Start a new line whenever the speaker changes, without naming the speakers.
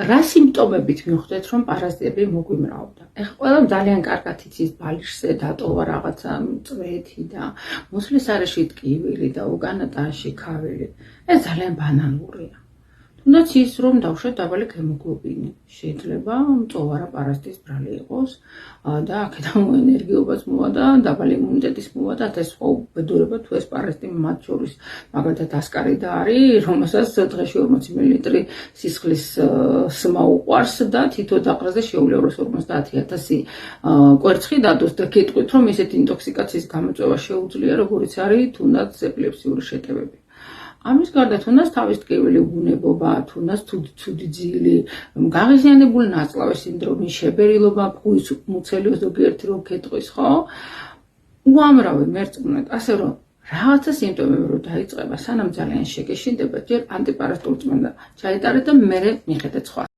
რა სიმპტომებით მივხვდეთ, რომ პარაზიტები მოგვიმრავლდა? ეხლა ყველა ძალიან კარგად იცის ბალიშზე დატოვა რაღაცა წვეთი და მუცლის არეში ტკივილი და უკანა ტანში ქავილი. ეს ძალიან ბანალურია. თუნდაც ის, რომ დავუშვათ დაბალი ჰემოგლობინი. შეიძლება მწოვარა პარაზიტის ბრალი იყოს და აქედან ენერგიობაც მოვა და დაბალი იმუნიტეტის მოვა და ეს ხო ბედურება თუ ეს პარაზიტი მათ შორის მაგალითად ასკარიდა არის, რომელსაც დღეში 40 მილილიტრი სისხლის სმა უყვარს და თითო დაყრაზე შეუძლებს 50,000 კვერცხი დადოს და გეტყვით, რომ ესეთი ინტოქსიკაციის გამოწვევა შეუძლია, როგორიც არის თუნდაც ეპილეფსიური შეტევები. ამის გარდა თუნდაც თავის ტკივილი უგუნებობა, თუნდაც ცუდი ძილი, გაღიზიანებული ნაწლავის სინდრომი, შებერილობა, ფუის მუცელი ზოგიერთი რო გეტყვის, ხო? უამრავი მერწმუნეთ, ასე რომ რაღაცა სიმპტომები რო დაიწყება, სანამ ძალიან შეგეშინდება, ჯერ ანტიპარაზიტული წმენდა ჩაიტარეთ და მერე მიხედეთ სხვა.